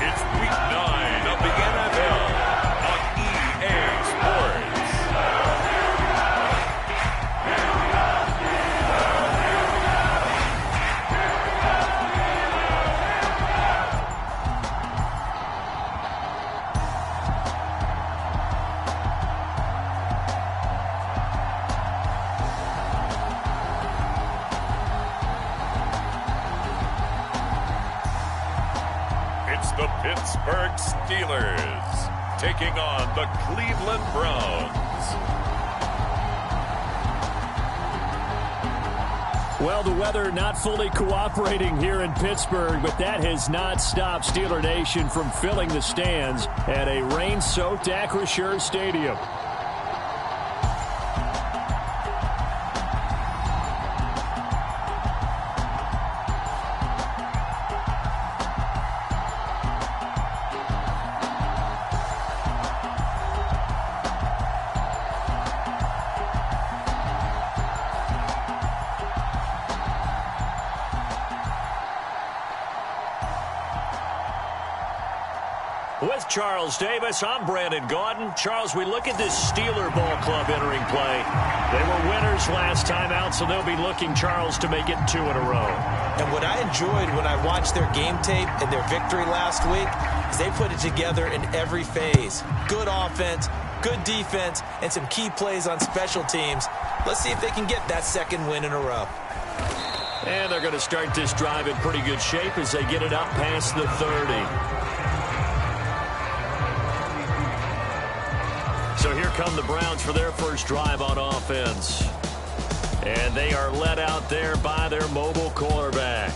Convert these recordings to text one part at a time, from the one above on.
It's week 9 of the NFL on EA Sports. It's the Pittsburgh Steelers taking on the Cleveland Browns. Well, the weather not fully cooperating here in Pittsburgh, but that has not stopped Steeler Nation from filling the stands at a rain-soaked Acrisure Stadium. With Charles Davis, I'm Brandon Gordon. Charles, we look at this Steeler ball club entering play. They were winners last time out, so they'll be looking, Charles, to make it 2 in a row. And what I enjoyed when I watched their game tape and their victory last week is they put it together in every phase. Good offense, good defense, and some key plays on special teams. Let's see if they can get that second win in a row. And they're going to start this drive in pretty good shape as they get it up past the 30. So here come the Browns for their first drive on offense. And they are led out there by their mobile quarterback.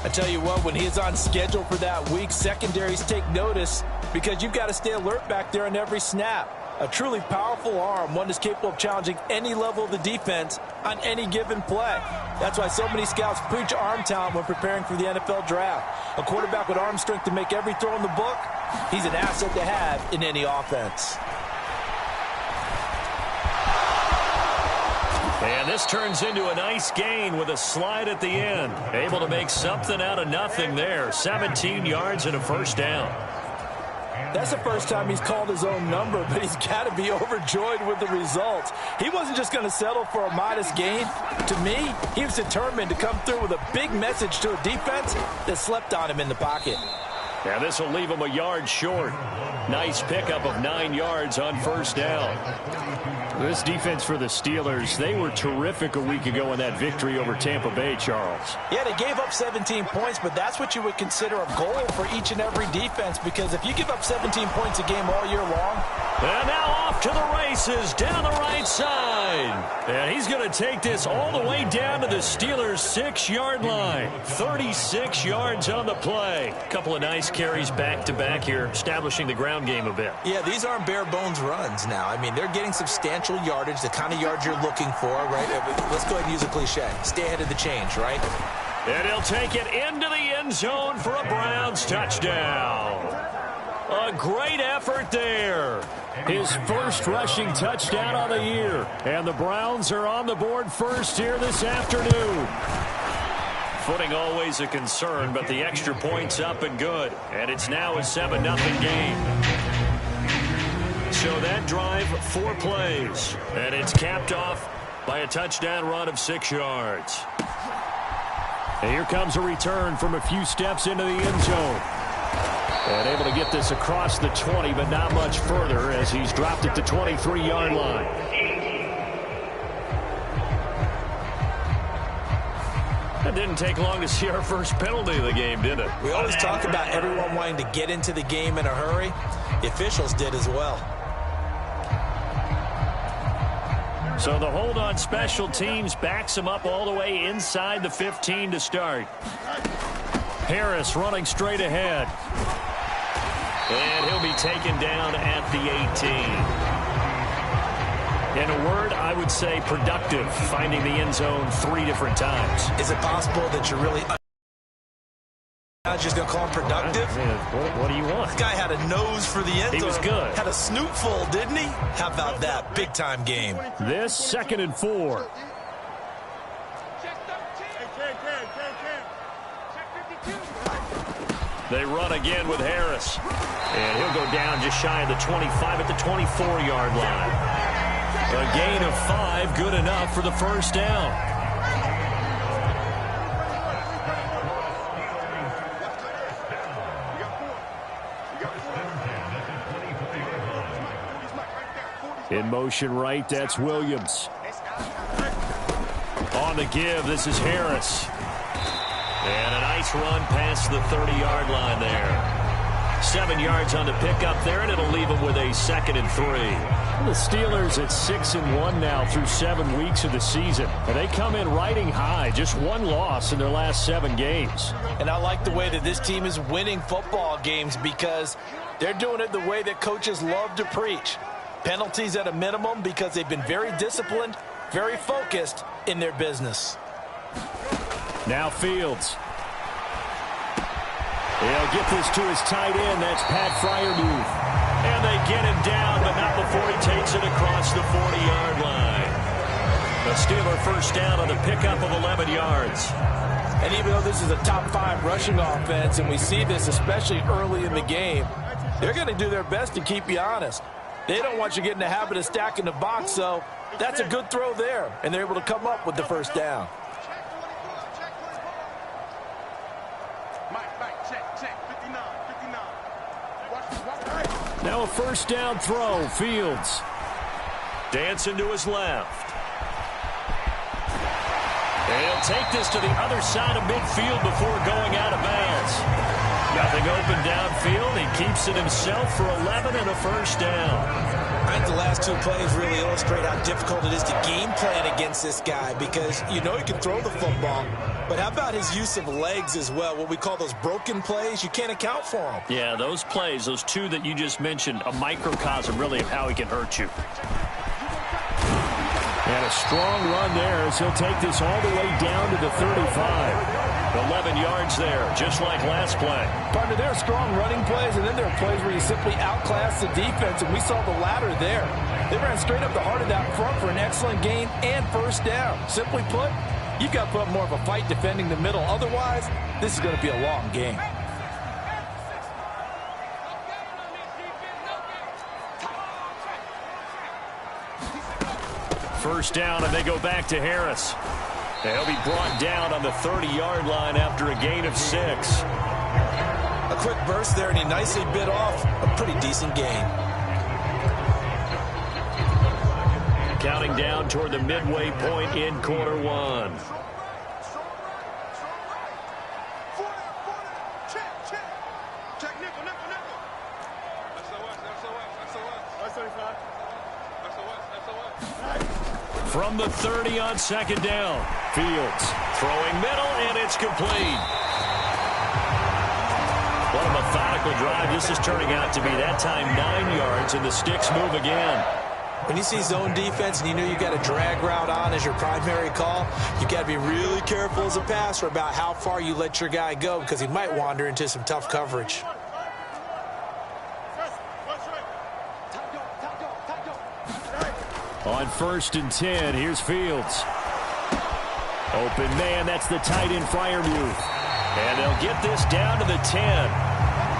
I tell you what, when he's on schedule for that week, secondaries take notice because you've got to stay alert back there on every snap. A truly powerful arm, one that's capable of challenging any level of the defense on any given play. That's why so many scouts preach arm talent when preparing for the NFL draft. A quarterback with arm strength to make every throw in the book, he's an asset to have in any offense. And this turns into a nice gain with a slide at the end. Able to make something out of nothing there. 17 yards and a first down. That's the first time he's called his own number, but he's got to be overjoyed with the results. He wasn't just going to settle for a modest gain. To me, he was determined to come through with a big message to a defense that slept on him in the pocket. Yeah, this will leave him a yard short. Nice pickup of 9 yards on first down. This defense for the Steelers, they were terrific a week ago in that victory over Tampa Bay, Charles. Yeah, they gave up 17 points, but that's what you would consider a goal for each and every defense, because if you give up 17 points a game all year long. And now off to the races down the right side. And he's going to take this all the way down to the Steelers' 6-yard line. 36 yards on the play. A couple of nice carries back-to-back here, establishing the ground game a bit. Yeah, these aren't bare-bones runs now. I mean, they're getting substantial yardage, the kind of yards you're looking for, right? Let's go ahead and use a cliche. Stay ahead of the change, right? And he'll take it into the end zone for a Browns touchdown. A great effort there. His first rushing touchdown on the year. And the Browns are on the board first here this afternoon. Footing always a concern, but the extra point's up and good. And it's now a 7-0 game. So that drive, 4 plays. And it's capped off by a touchdown run of 6 yards. And here comes a return from a few steps into the end zone. And able to get this across the 20, but not much further as he's dropped it to 23-yard line. It didn't take long to see our first penalty of the game, did it? We always talk about everyone wanting to get into the game in a hurry. The officials did as well. So the hold on special teams backs him up all the way inside the 15 to start. Harris running straight ahead. And he'll be taken down at the 18. In a word, I would say productive, finding the end zone 3 different times. Is it possible that you're really not just going to call him productive? What do you want? This guy had a nose for the end zone. He was good. Had a snootful, didn't he? How about that? Big-time game. This 2nd and 4. They run again with Harris. And he'll go down just shy of the 25 at the 24-yard line. A gain of 5, good enough for the first down. In motion right, that's Williams. On the give, this is Harris. And a nice run past the 30-yard line there. 7 yards on the pickup there, and it'll leave them with a 2nd and 3. The Steelers at 6-1 now through 7 weeks of the season. And they come in riding high, just 1 loss in their last 7 games. And I like the way that this team is winning football games because they're doing it the way that coaches love to preach. Penalties at a minimum because they've been very disciplined, very focused in their business. Now Fields. He'll get this to his tight end. That's Pat Freiermuth. And they get him down, but not before he takes it across the 40-yard line. The Steeler first down on the pickup of 11 yards. And even though this is a top 5 rushing offense, and we see this especially early in the game, they're going to do their best to keep you honest. They don't want you getting the habit of stacking the box, so that's a good throw there, and they're able to come up with the first down. Now a first down throw, Fields. Dancing to his left. And he'll take this to the other side of midfield before going out of bounds. Nothing open downfield. He keeps it himself for 11 and a first down. I think the last 2 plays really illustrate how difficult it is to game plan against this guy because you know he can throw the football, but how about his use of legs as well, what we call those broken plays? You can't account for them. Yeah, those plays, those 2 that you just mentioned, a microcosm really of how he can hurt you. And a strong run there as he'll take this all the way down to the 35. 11 yards there, just like last play. Partner, there are strong running plays, and then there are plays where you simply outclass the defense, and we saw the latter there. They ran straight up the heart of that front for an excellent gain and first down. Simply put, you've got to put up more of a fight defending the middle. Otherwise, this is going to be a long game. First down, and they go back to Harris. They'll be brought down on the 30-yard line after a gain of 6. A quick burst there, and he nicely bit off a pretty decent gain. Counting down toward the midway point in quarter 1. From the 30 on 2nd down. Fields throwing middle, and it's complete. What a methodical drive this is turning out to be. That time 9 yards, and the sticks move again. When you see zone defense and you know you got a drag route on as your primary call, you got to be really careful as a passer about how far you let your guy go because he might wander into some tough coverage. On 1st and 10, here's Fields. Open man, that's the tight end Freiermuth. And they'll get this down to the 10.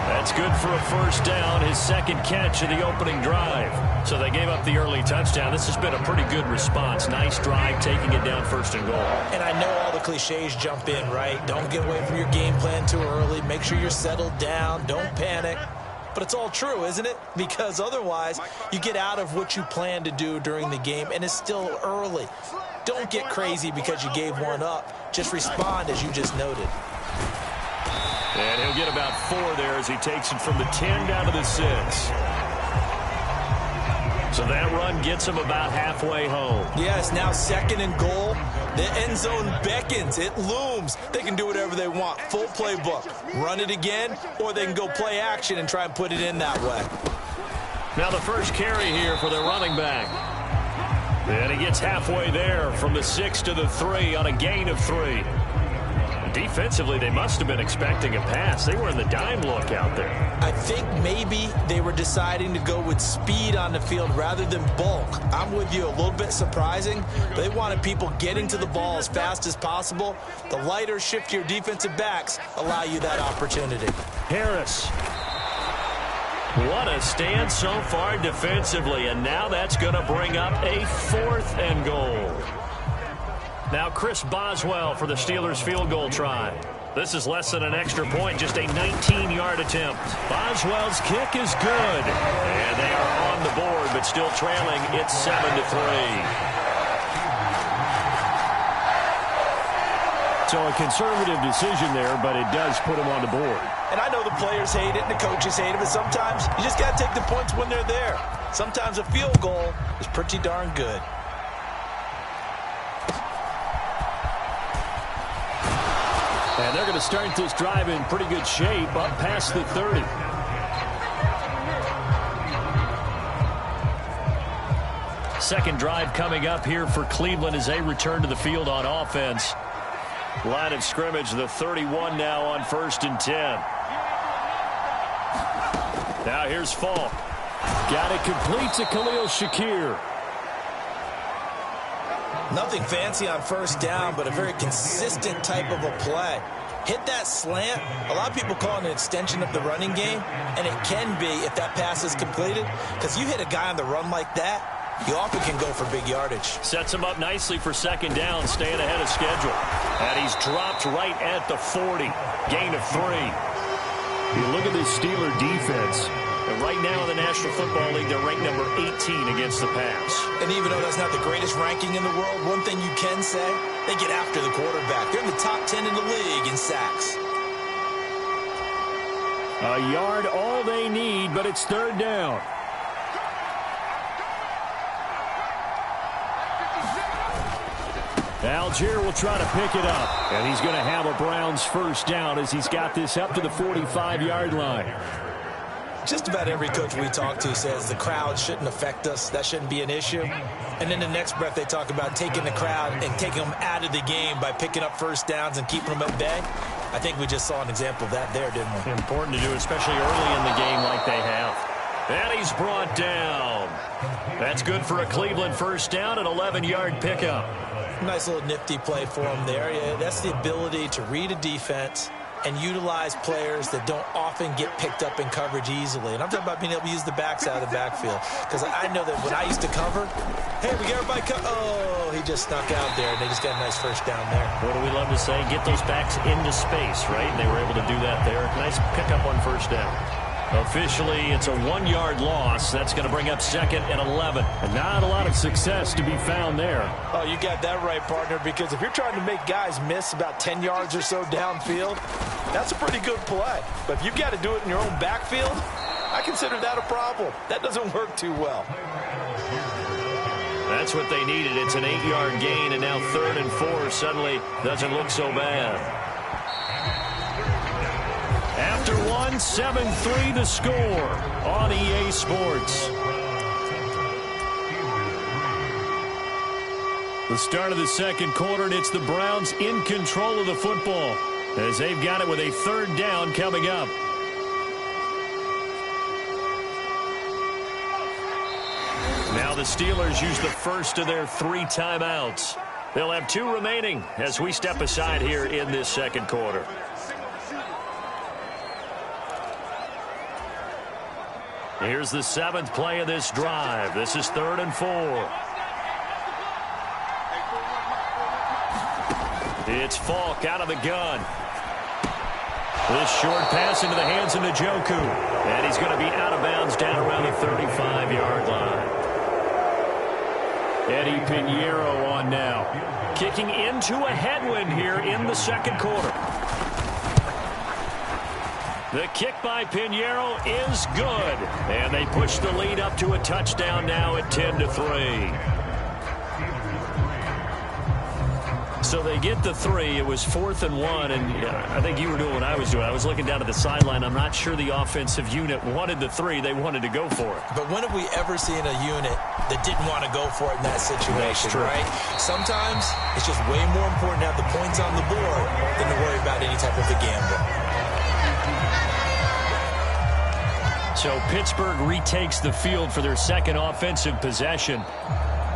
That's good for a first down, his 2nd catch of the opening drive. So they gave up the early touchdown. This has been a pretty good response. Nice drive, taking it down 1st and goal. And I know all the cliches jump in, right? Don't get away from your game plan too early. Make sure you're settled down. Don't panic. But it's all true, isn't it? Because otherwise, you get out of what you plan to do during the game, and it's still early. Don't get crazy because you gave one up. Just respond as you just noted. And he'll get about 4 there as he takes it from the 10 down to the 6. So that run gets him about halfway home. Yes, now 2nd and goal. The end zone beckons. It looms. They can do whatever they want. Full playbook. Run it again, or they can go play action and try and put it in that way. Now the first carry here for their running back. And he gets halfway there from the 6 to the 3 on a gain of 3. Defensively, they must have been expecting a pass. They were in the dime look out there. I think maybe they were deciding to go with speed on the field rather than bulk. I'm with you, a little bit surprising. They wanted people getting to the ball as fast as possible. The lighter, shiftier defensive backs allow you that opportunity. Harris. What a stand so far defensively, and now that's going to bring up a 4th and goal. Now Chris Boswell for the Steelers field goal try. This is less than an extra point, just a 19-yard attempt. Boswell's kick is good. And they are on the board, but still trailing. It's 7-3. So a conservative decision there, but it does put him on the board. And I know the players hate it and the coaches hate it, but sometimes you just got to take the points when they're there. Sometimes a field goal is pretty darn good. And they're going to start this drive in pretty good shape up past the 30. Second drive coming up here for Cleveland as they return to the field on offense. Line of scrimmage, the 31 now on 1st and 10. Now here's Falk. Got it complete to Khalil Shakir. Nothing fancy on first down, but a very consistent type of a play. Hit that slant. A lot of people call it an extension of the running game, and it can be if that pass is completed, because you hit a guy on the run like that, you often can go for big yardage. Sets him up nicely for second down, staying ahead of schedule. And he's dropped right at the 40. Gain of 3. You look at this Steeler defense. And right now in the National Football League, they're ranked number 18 against the pass. And even though that's not the greatest ranking in the world, one thing you can say, they get after the quarterback. They're in the top 10 in the league in sacks. A yard all they need, but it's 3rd down. Algier will try to pick it up. And he's going to have a Browns first down as he's got this up to the 45-yard line. Just about every coach we talk to says the crowd shouldn't affect us. That shouldn't be an issue. And in the next breath, they talk about taking the crowd and taking them out of the game by picking up first downs and keeping them at bay. I think we just saw an example of that there, didn't we? Important to do, especially early in the game like they have. And he's brought down. That's good for a Cleveland first down, an 11-yard pickup. Nice little nifty play for him there. Yeah, that's the ability to read a defense and utilize players that don't often get picked up in coverage easily. And I'm talking about being able to use the backs out of the backfield. Because I know that when I used to cover, hey, we got everybody oh, he just snuck out there, and they just got a nice first down there. What do we love to say? Get those backs into space, right? And they were able to do that there. Nice pickup on first down. Officially, it's a 1-yard loss. That's going to bring up 2nd and 11. And not a lot of success to be found there. Oh, you got that right, partner, because if you're trying to make guys miss about 10 yards or so downfield, that's a pretty good play. But if you've got to do it in your own backfield, I consider that a problem. That doesn't work too well. That's what they needed. It's an 8-yard gain, and now 3rd and 4 suddenly doesn't look so bad. After 1, 7-3 to score on EA Sports. The start of the second quarter, and it's the Browns in control of the football as they've got it with a 3rd down coming up. Now the Steelers use the first of their 3 timeouts. They'll have 2 remaining as we step aside here in this second quarter. Here's the 7th play of this drive. This is 3rd and 4. It's Falk out of the gun. This short pass into the hands of Njoku. And he's going to be out of bounds down around the 35-yard line. Eddie Pinheiro on now. Kicking into a headwind here in the second quarter. The kick by Pinheiro is good. And they push the lead up to a touchdown now at 10-3. So they get the 3. It was 4th and 1, and I think you were doing what I was doing. I was looking down at the sideline. I'm not sure the offensive unit wanted the 3. They wanted to go for it. But when have we ever seen a unit that didn't want to go for it in that situation, right? Sometimes it's just way more important to have the points on the board than to worry about any type of a gamble. So Pittsburgh retakes the field for their second offensive possession.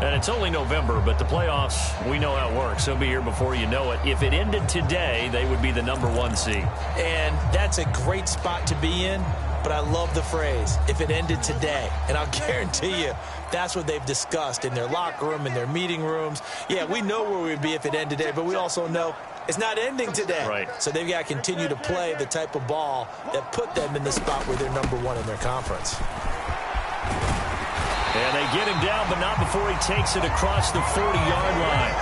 And it's only November, but the playoffs, we know how it works. They'll be here before you know it. If it ended today, they would be the #1 seed. And that's a great spot to be in, but I love the phrase, if it ended today. And I'll guarantee you, that's what they've discussed in their locker room, in their meeting rooms. Yeah, we know where we'd be if it ended today, but we also know it's not ending today. Right. So they've got to continue to play the type of ball that put them in the spot where they're #1 in their conference. And they get him down, but not before he takes it across the 40-yard line.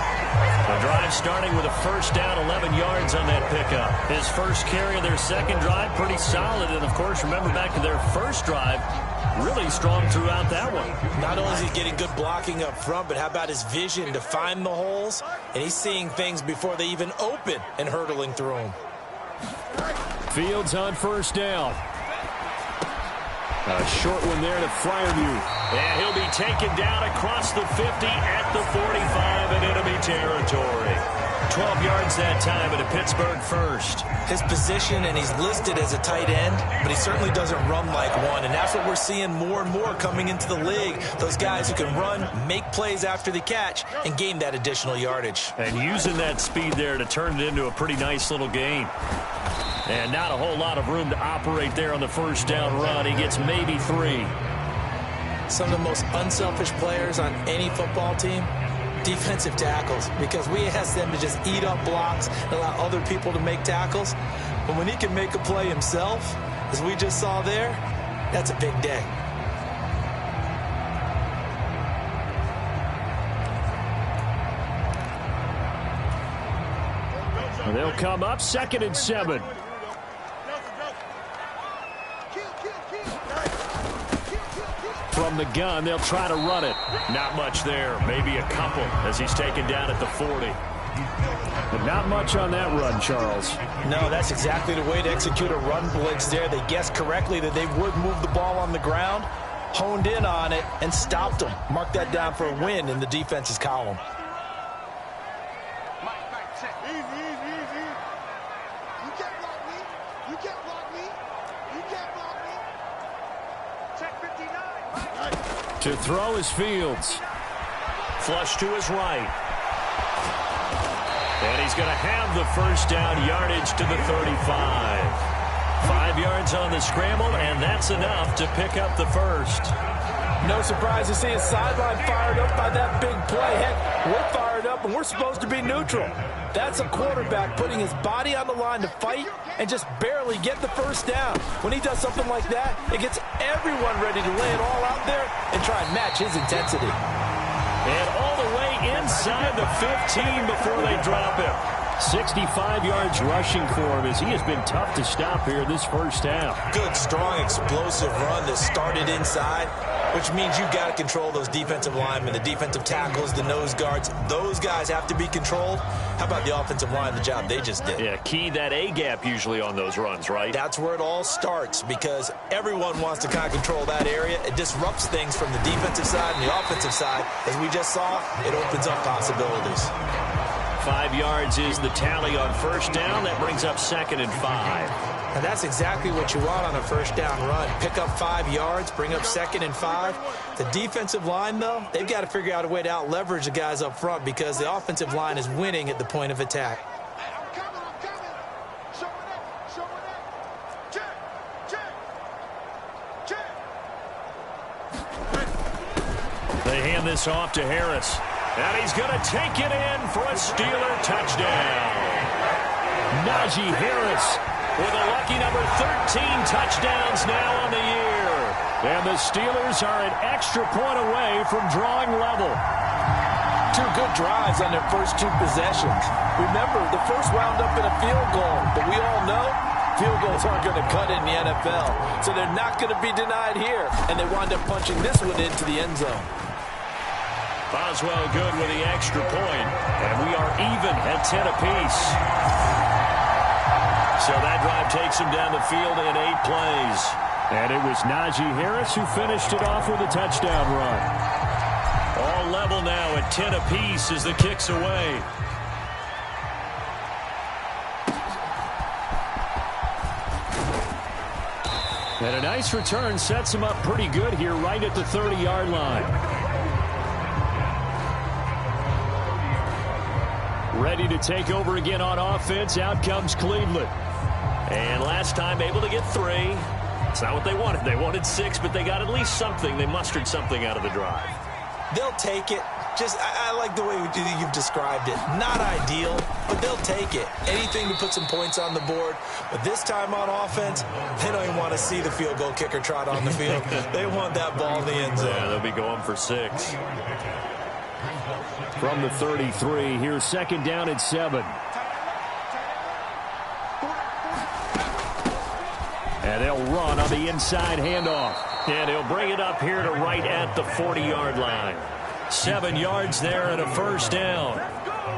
The drive starting with a first down, 11 yards on that pickup. His first carry of their second drive, pretty solid. And, of course, remember back to their first drive, really strong throughout that one. Not only is he getting good blocking up front, but how about his vision to find the holes? And he's seeing things before they even open and hurdling through them. Fields on first down. A short one there to Fryermuth. And he'll be taken down across the 50 at the 45 in enemy territory. 12 yards that time at a Pittsburgh first. His position, and he's listed as a tight end, but he certainly doesn't run like one. And that's what we're seeing more and more coming into the league. Those guys who can run, make plays after the catch, and gain that additional yardage. And using that speed there to turn it into a pretty nice little gain. And not a whole lot of room to operate there on the first down run. He gets maybe 3. Some of the most unselfish players on any football team, defensive tackles, because we ask them to just eat up blocks and allow other people to make tackles. But when he can make a play himself, as we just saw there, that's a big day. They'll come up 2nd and 7. From the gun, they'll try to run it. Not much there. Maybe a couple as he's taken down at the 40. But not much on that run, Charles. No, that's exactly the way to execute a run blitz there. They guessed correctly that they would move the ball on the ground, honed in on it, and stopped them. Mark that down for a win in the defense's column. To throw is Fields. Flush to his right. And he's going to have the first down, yardage to the 35. 5 yards on the scramble, and that's enough to pick up the first. No surprise to see his sideline fired up by that big play. Heck, we're fired up, and we're supposed to be neutral. That's a quarterback putting his body on the line to fight and just barely get the first down. When he does something like that, it gets everyone ready to lay it all out there and try and match his intensity. And all the way inside the 15 before they drop him. 65 yards rushing for him as he has been tough to stop here this first half. Good, strong, explosive run that started inside, which means you've got to control those defensive linemen, the defensive tackles, the nose guards. Those guys have to be controlled. How about the offensive line, the job they just did? Yeah, key that A-gap usually on those runs, right? That's where it all starts because everyone wants to kind of control that area. It disrupts things from the defensive side and the offensive side. As we just saw, it opens up possibilities. 5 yards is the tally on first down. That brings up 2nd and 5. And that's exactly what you want on a first down run. Pick up 5 yards, bring up 2nd and 5. The defensive line, though, they've got to figure out a way to out-leverage the guys up front because the offensive line is winning at the point of attack. They hand this off to Harris. And he's going to take it in for a Steeler touchdown. Najee Harris with a lucky number 13 touchdowns now on the year. And the Steelers are an extra point away from drawing level. 2 good drives on their first 2 possessions. Remember, the first wound up in a field goal, but we all know field goals aren't going to cut in the NFL. So they're not going to be denied here, and they wind up punching this one into the end zone. Boswell good with the extra point, and we are even at 10 apiece. So that drive takes him down the field in 8 plays. And it was Najee Harris who finished it off with a touchdown run. All level now at 10 apiece as the kick's away. And a nice return sets him up pretty good here right at the 30-yard line. Ready to take over again on offense. Out comes Cleveland. And last time able to get 3. It's not what they wanted. They wanted 6, but they got at least something. They mustered something out of the drive. They'll take it. I like the way you've described it. Not ideal, but they'll take it. Anything to put some points on the board. But this time on offense, they don't even want to see the field goal kicker trot on the field. They want that ball in the end zone. Yeah, they'll be going for 6. From the 33, here's second down at 7. And they'll run on the inside handoff. And he'll bring it up here to right at the 40-yard line. 7 yards there and a first down.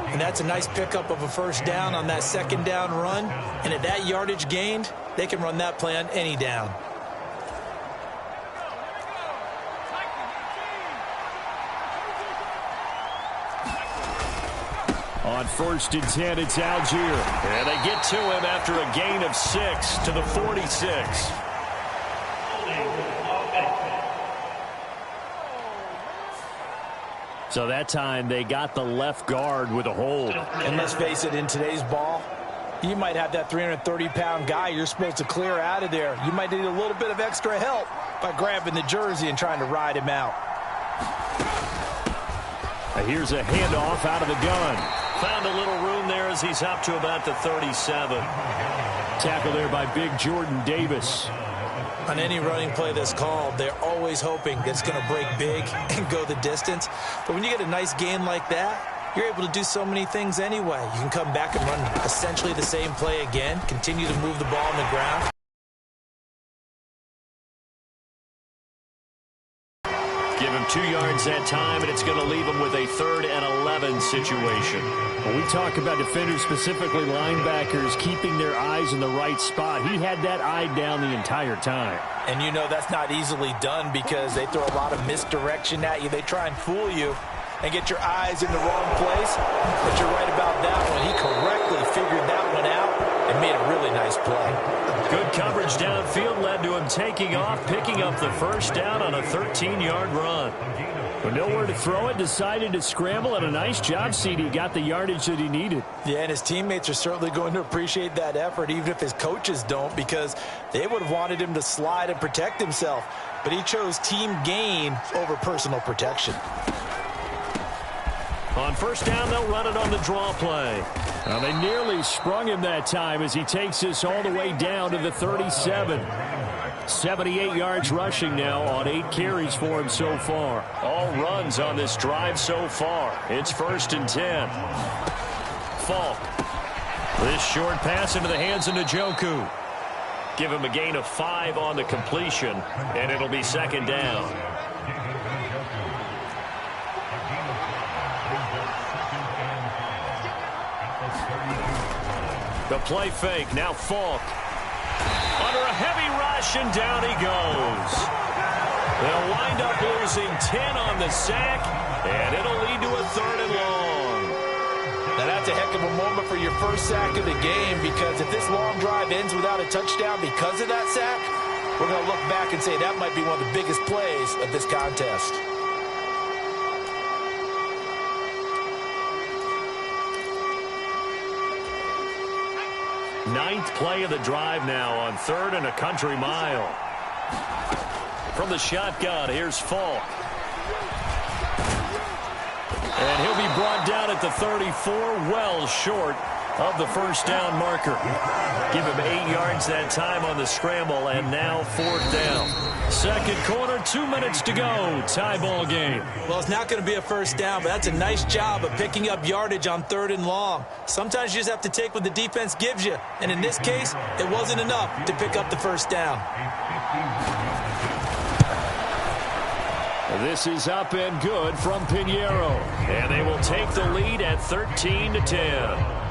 And that's a nice pickup of a first down on that second down run. And at that yardage gained, they can run that play on any down. On 1st and 10, it's Algier. And they get to him after a gain of 6 to the 46. So that time they got the left guard with a hold. And let's face it, in today's ball, you might have that 330-pound guy you're supposed to clear out of there. You might need a little bit of extra help by grabbing the jersey and trying to ride him out. Here's a handoff out of the gun. Found a little room there as he's up to about the 37. Tackle there by big Jordan Davis. On any running play that's called, they're always hoping that it's going to break big and go the distance. But when you get a nice gain like that, you're able to do so many things anyway. You can come back and run essentially the same play again, continue to move the ball on the ground. Give him 2 yards that time, and it's going to leave him with a 3rd and 11 situation. When we talk about defenders, specifically linebackers, keeping their eyes in the right spot, he had that eye down the entire time. And you know that's not easily done because they throw a lot of misdirection at you. They try and fool you and get your eyes in the wrong place. But you're right about that one. He correctly figured that one out and made a really nice play. Good coverage downfield led to him taking off, picking up the first down on a 13-yard run. But nowhere to throw it, decided to scramble, and a nice job, CD. Got the yardage that he needed. Yeah, and his teammates are certainly going to appreciate that effort, even if his coaches don't, because they would have wanted him to slide and protect himself. But he chose team gain over personal protection. On first down, they'll run it on the draw play. Now, they nearly sprung him that time as he takes this all the way down to the 37. 78 yards rushing now on 8 carries for him so far. All runs on this drive so far. It's 1st and 10. Falk. This short pass into the hands of Njoku. Give him a gain of 5 on the completion, and it'll be 2nd down. The play fake, now Falk. Under a heavy rush, and down he goes. They'll wind up losing 10 on the sack, and it'll lead to a 3rd and long. Now that's a heck of a moment for your first sack of the game, because if this long drive ends without a touchdown because of that sack, we're going to look back and say that might be one of the biggest plays of this contest. Ninth play of the drive now on 3rd and a country mile. From the shotgun, here's Falk. And he'll be brought down at the 34, well short of the first down marker. Give him 8 yards that time on the scramble, and now 4th down. Second quarter, 2 minutes to go. Tie ball game. Well, it's not going to be a first down, but that's a nice job of picking up yardage on 3rd and long. Sometimes you just have to take what the defense gives you, and in this case, it wasn't enough to pick up the first down. This is up and good from Pinheiro. And they will take the lead at 13-10.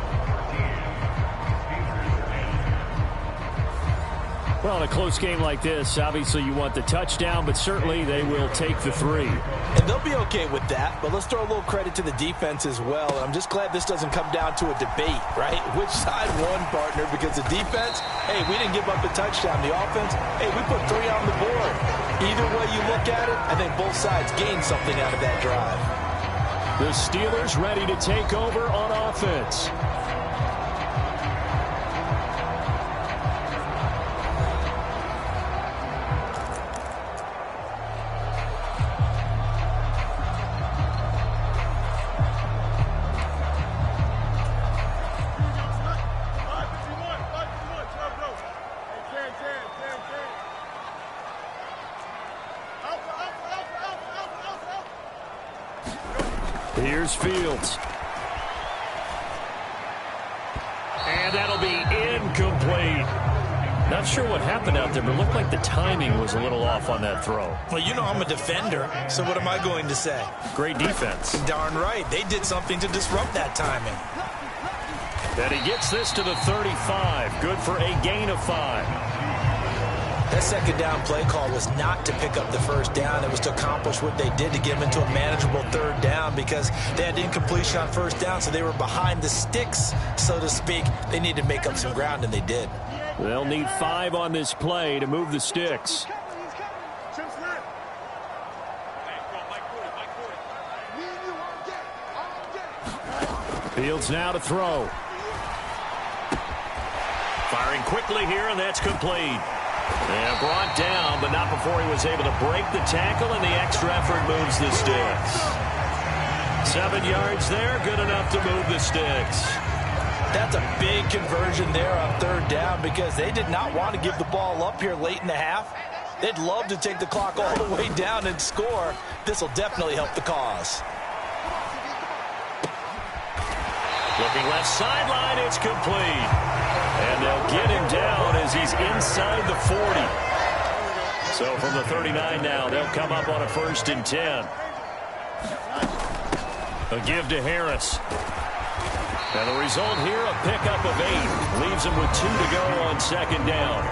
Well, in a close game like this, obviously you want the touchdown, but certainly they will take the 3. And they'll be okay with that, but let's throw a little credit to the defense as well. I'm just glad this doesn't come down to a debate, right? Which side won, partner? Because the defense, hey, we didn't give up a touchdown. The offense, hey, we put 3 on the board. Either way you look at it, I think both sides gained something out of that drive. The Steelers ready to take over on offense. Here's Fields. And that'll be incomplete. Not sure what happened out there, but it looked like the timing was a little off on that throw. Well, you know I'm a defender, so what am I going to say? Great defense. Darn right. They did something to disrupt that timing. And he gets this to the 35. Good for a gain of 5. That second down play call was not to pick up the first down. It was to accomplish what they did to get them into a manageable third down because they had incompletion on first down, so they were behind the sticks, so to speak. They needed to make up some ground, and they did. They'll need 5 on this play to move the sticks. Fields now to throw. Firing quickly here, and that's complete. And brought down, but not before he was able to break the tackle, and the extra effort moves the sticks. 7 yards there, good enough to move the sticks. That's a big conversion there on third down because they did not want to give the ball up here late in the half. They'd love to take the clock all the way down and score. This will definitely help the cause. Looking left sideline, it's complete. And they'll get him down as he's inside the 40. So from the 39 now, they'll come up on a 1st and 10. A give to Harris. And the result here, a pickup of 8. Leaves him with 2 to go on 2nd down.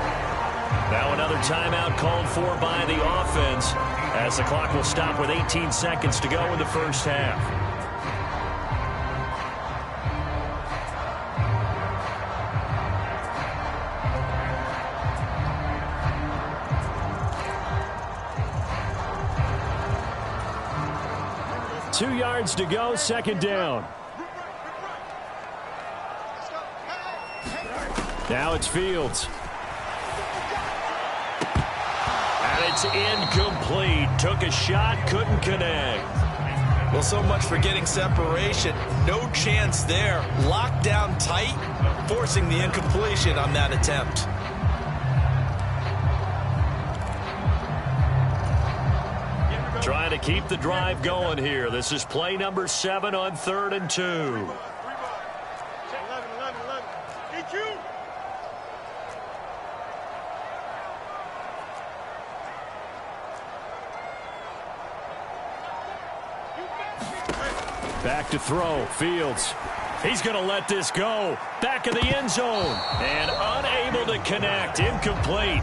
Now another timeout called for by the offense as the clock will stop with 18 seconds to go in the first half. Two yards to go, 2nd down. Now it's Fields. And it's incomplete. Took a shot, couldn't connect. Well, so much for getting separation. No chance there. Locked down tight, forcing the incompletion on that attempt. Trying to keep the drive going here. This is play number 7 on 3rd and 2. Back to throw. Fields. He's going to let this go. Back of the end zone. And unable to connect. Incomplete.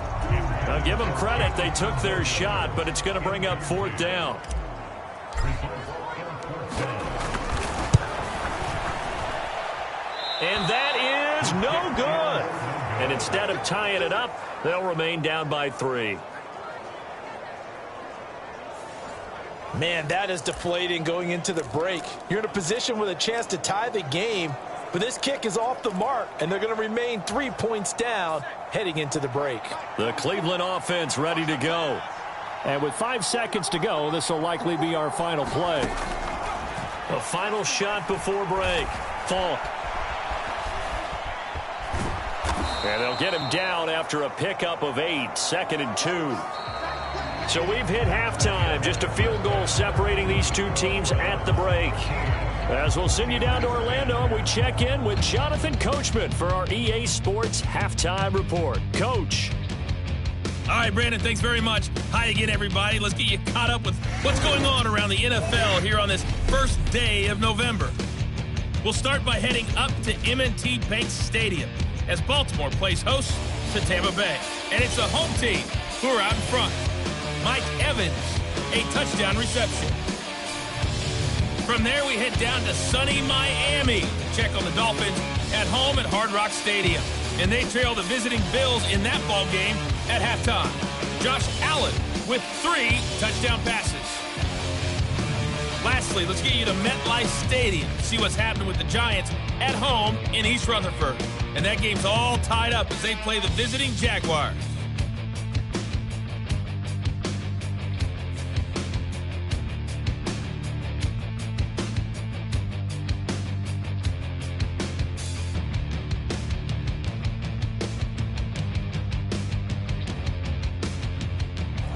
Now give them credit. They took their shot, but it's going to bring up 4th down. And that is no good. And instead of tying it up, they'll remain down by 3. Man, that is deflating going into the break. You're in a position with a chance to tie the game, but this kick is off the mark, and they're going to remain 3 points down heading into the break. The Cleveland offense ready to go. And with 5 seconds to go, this will likely be our final play. A final shot before break. Falk. And they'll get him down after a pickup of 8, 2nd and 2. So we've hit halftime. Just a field goal separating these two teams at the break. As we'll send you down to Orlando, and we check in with Jonathan Coachman for our EA Sports Halftime Report. Coach. All right, right, Brandon, thanks very much. Hi again, everybody. Let's get you caught up with what's going on around the NFL here on this first day of November. We'll start by heading up to M&T Bank Stadium as Baltimore plays host to Tampa Bay. And it's the home team who are out in front. Mike Evans, a touchdown reception. From there, we head down to sunny Miami to check on the Dolphins at home at Hard Rock Stadium. And they trail the visiting Bills in that ball game at halftime. Josh Allen with 3 touchdown passes. Lastly, let's get you to MetLife Stadium to see what's happening with the Giants at home in East Rutherford. And that game's all tied up as they play the visiting Jaguars.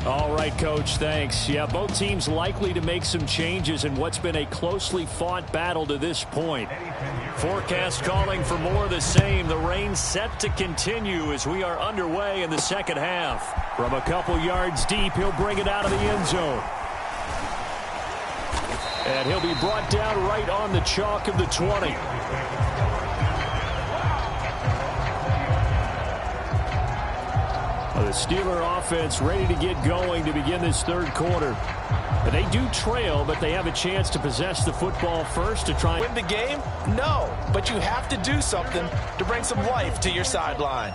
All right, Coach, thanks. Yeah, both teams likely to make some changes in what's been a closely fought battle to this point. Forecast calling for more of the same. The rain set to continue as we are underway in the second half. From a couple yards deep, he'll bring it out of the end zone. And he'll be brought down right on the chalk of the 20. The Steeler offense ready to get going to begin this third quarter. But they do trail, but they have a chance to possess the football first to try and win the game? No, but you have to do something to bring some life to your sideline.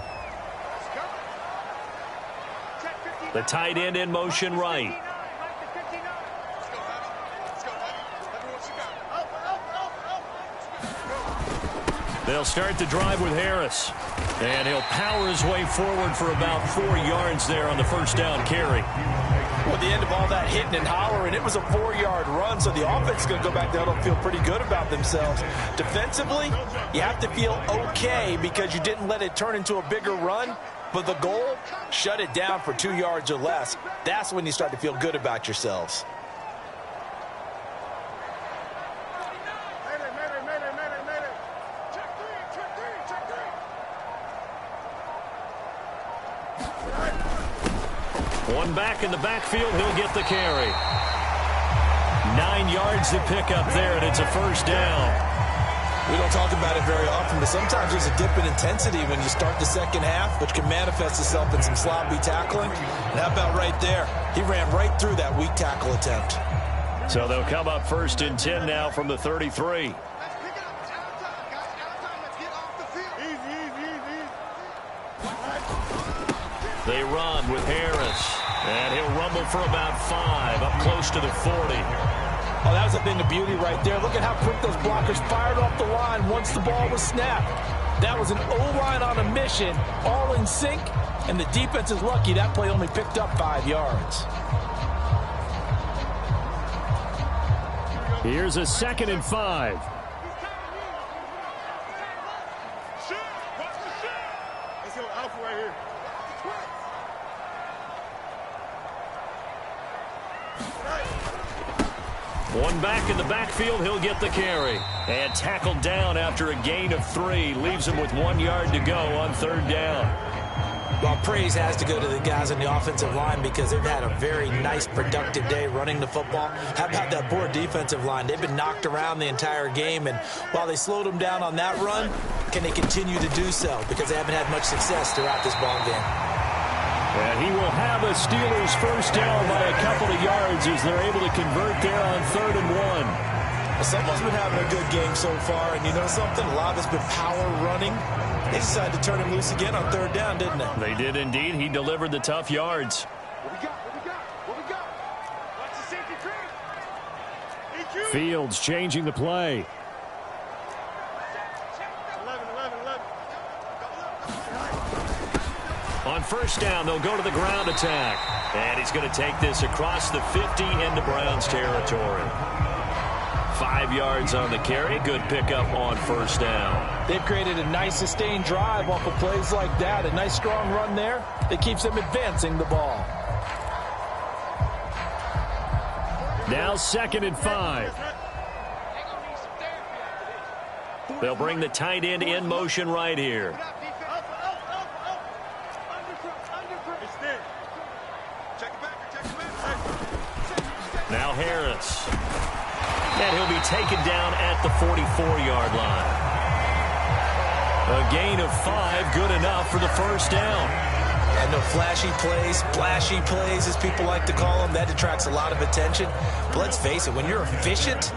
The tight end in motion right. They'll start the drive with Harris. And he'll power his way forward for about 4 yards there on the first down carry. Well, the end of all that hitting and hollering, it was a 4-yard run, so the offense is going to go back there and feel pretty good about themselves. Defensively, you have to feel okay because you didn't let it turn into a bigger run. But the goal, shut it down for 2 yards or less. That's when you start to feel good about yourselves. One back in the backfield, he'll get the carry. 9 yards to pick up there, and it's a first down. We don't talk about it very often, but sometimes there's a dip in intensity when you start the second half, which can manifest itself in some sloppy tackling. And how about right there? He ran right through that weak tackle attempt. So they'll come up 1st and 10 now from the 33. They run with Harris. And he'll rumble for about 5, up close to the 40. Oh, that was a thing of beauty right there. Look at how quick those blockers fired off the line once the ball was snapped. That was an O-line on a mission, all in sync, and the defense is lucky that play only picked up 5 yards. Here's a 2nd and 5. One back in the backfield, he'll get the carry. And tackled down after a gain of 3. Leaves him with 1 yard to go on 3rd down. Well, praise has to go to the guys on the offensive line because they've had a very nice, productive day running the football. How about that poor defensive line? They've been knocked around the entire game, and while they slowed them down on that run, can they continue to do so? Because they haven't had much success throughout this ball game. And he will have a Steelers first down by a couple of yards as they're able to convert there on 3rd and 1. Well, someone's been having a good game so far, and you know something? A lot of it's been power running. They decided to turn him loose again on 3rd down, didn't they? They did indeed. He delivered the tough yards. What we got? Watch the safety crib. Fields changing the play. 11. On 1st down, they'll go to the ground attack. And he's going to take this across the 50 into Browns territory. 5 yards on the carry. Good pickup on 1st down. They've created a nice sustained drive off of plays like that. A nice strong run there that keeps them advancing the ball. Now 2nd and 5. They'll bring the tight end in motion right here. Now Harris. And he'll be taken down at the 44-yard line. A gain of 5, good enough for the first down. And no flashy plays, as people like to call them. That attracts a lot of attention. But let's face it, when you're efficient,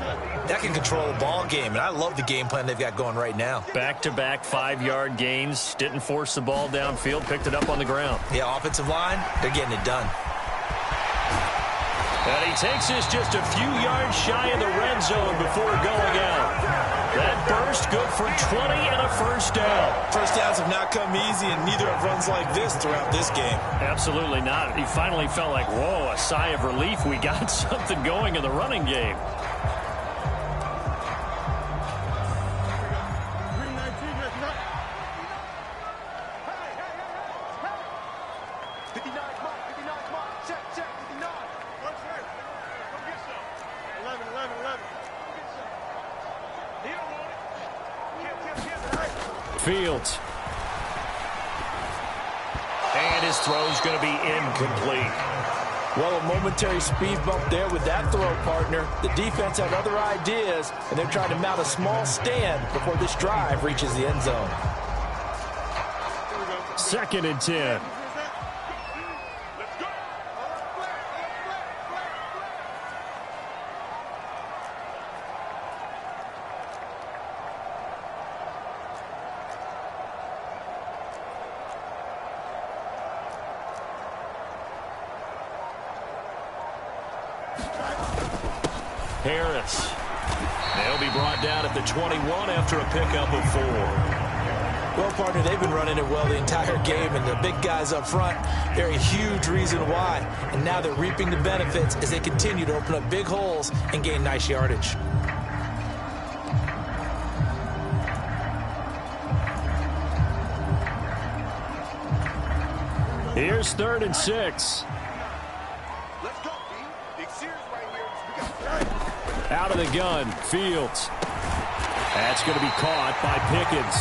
that can control a ball game. And I love the game plan they've got going right now. Back-to-back 5-yard gains. Didn't force the ball downfield. Picked it up on the ground. Yeah, offensive line, they're getting it done. And he takes this just a few yards shy of the red zone before going out. That burst good for 20 and a first down. First downs have not come easy, and neither have runs like this throughout this game. Absolutely not. He finally felt like, whoa, a sigh of relief. We got something going in the running game. Fields. And his throw's going to be incomplete. Well, a momentary speed bump there with that throw, partner. The defense had other ideas, and they're trying to mount a small stand before this drive reaches the end zone. 2nd and 10. Harris. They'll be brought down at the 21 after a pickup of 4. Well, partner, they've been running it well the entire game, and the big guys up front, they're a huge reason why. And now they're reaping the benefits as they continue to open up big holes and gain nice yardage. Here's 3rd and 6. Out of the gun, Fields. That's going to be caught by Pickens.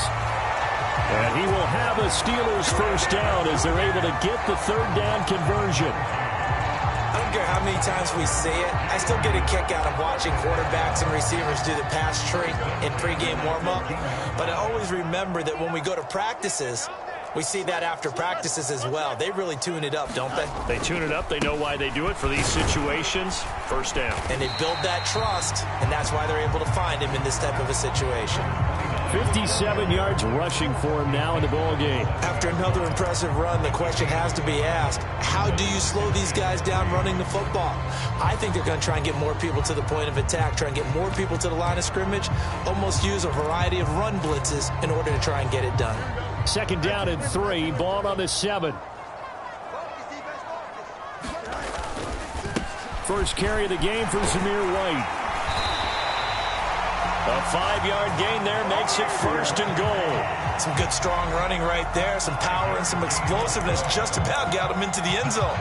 And he will have a Steelers first down as they're able to get the 3rd down conversion. I don't care how many times we say it, I still get a kick out of watching quarterbacks and receivers do the pass tree in pregame warm-up. But I always remember that when we go to practices, we see that after practices as well. They really tune it up, don't they? They tune it up. They know why they do it for these situations. First down. And they build that trust, and that's why they're able to find him in this type of a situation. 57 yards rushing for him now in the ball game. After another impressive run, the question has to be asked, how do you slow these guys down running the football? I think they're going to try and get more people to the point of attack, try and get more people to the line of scrimmage, almost use a variety of run blitzes in order to try and get it done. 2nd down and 3, ball on the 7. First carry of the game for Zamir White. A 5-yard gain there makes it 1st and goal. Some good strong running right there, some power and some explosiveness just about got him into the end zone.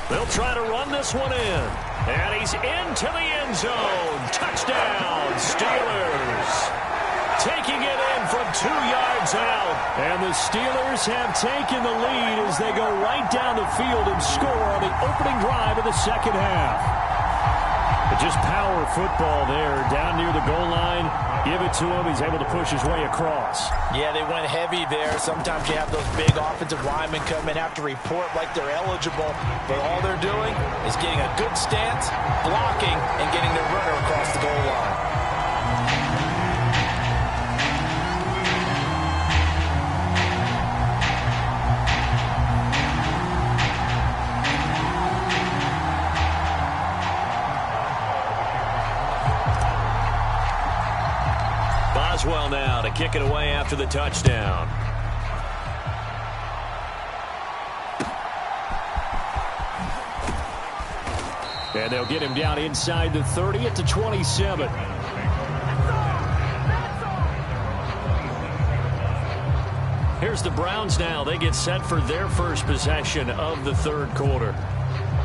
They'll try to run this one in. And he's into the end zone. Touchdown, Steelers. Taking it in from 2 yards out. And the Steelers have taken the lead as they go right down the field and score on the opening drive of the 2nd half. But just power football there down near the goal line. Give it to him. He's able to push his way across. Yeah, they went heavy there. Sometimes you have those big offensive linemen come in, have to report like they're eligible. But all they're doing is getting a good stance, blocking, and getting their runner across the goal line. Boswell now to kick it away after the touchdown. And they'll get him down inside the 30 at the 27. here's the Browns now. They get set for their first possession of the third quarter.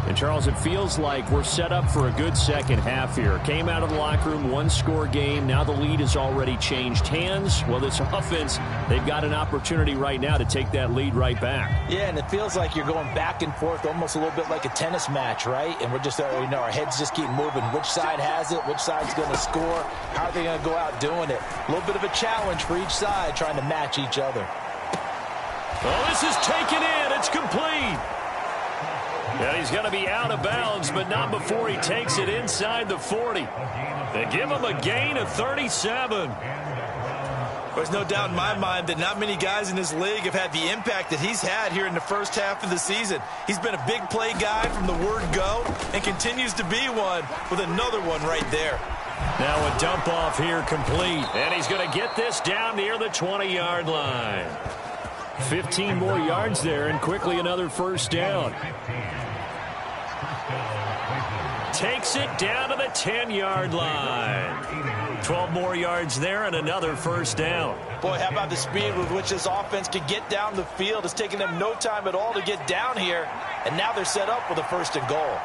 And, Charles, it feels like we're set up for a good second half here. Came out of the locker room, one-score game. Now the lead has already changed hands. Well, this offense, they've got an opportunity right now to take that lead right back. Yeah, and it feels like you're going back and forth, almost a little bit like a tennis match, right? And we're just, our heads just keep moving. Which side has it? Which side's going to score? How are they going to go out doing it? A little bit of a challenge for each side, trying to match each other. Oh, this is taken in. It's complete. And he's going to be out of bounds, but not before he takes it inside the 40. They give him a gain of 37. There's no doubt in my mind that not many guys in this league have had the impact that he's had here in the first half of the season. He's been a big play guy from the word go and continues to be one with another one right there. Now a dump off here complete. And he's going to get this down near the 20-yard line. 15 more yards there and quickly another first down. Takes it down to the 10-yard line. 12 more yards there and another first down. Boy, how about the speed with which this offense could get down the field? It's taken them no time at all to get down here, and now they're set up with a first and goal.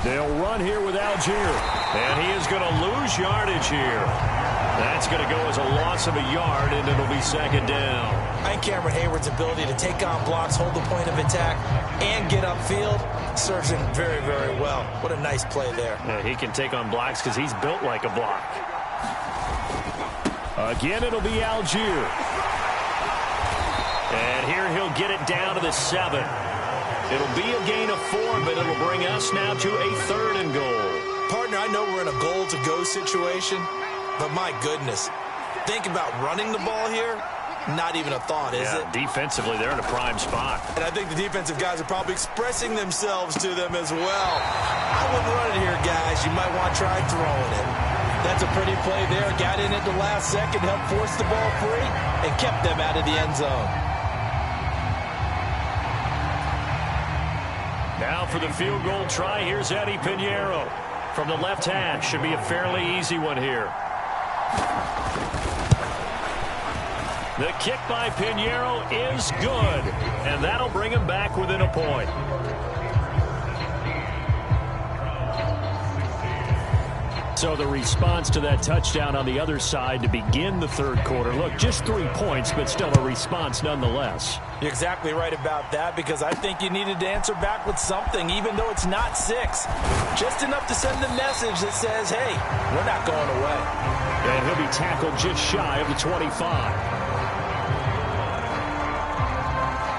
They'll run here with Algier, and he is going to lose yardage here. That's going to go as a loss of a yard, and it'll be second down. And Cameron Hayward's ability to take on blocks, hold the point of attack, and get upfield serves him very, very well. What a nice play there. Yeah, he can take on blocks because he's built like a block. Again, it'll be Algier. And here he'll get it down to the 7. It'll be a gain of 4, but it'll bring us now to a third and goal. Partner, I know we're in a goal-to-go situation, but my goodness, think about running the ball here. Not even a thought, is it? Defensively, they're in a prime spot. And I think the defensive guys are probably expressing themselves to them as well. I wouldn't run it here, guys. You might want to try throwing it. That's a pretty play there. Got in at the last second, helped force the ball free, and kept them out of the end zone. Now for the field goal try, here's Eddie Pinheiro. From the left hash, should be a fairly easy one here. The kick by Pinheiro is good, and that'll bring him back within a point. So the response to that touchdown on the other side to begin the third quarter. Look, just 3 points, but still a response nonetheless. You're exactly right about that, because I think you needed to answer back with something, even though it's not 6. Just enough to send the message that says, hey, we're not going away. And he'll be tackled just shy of the 25.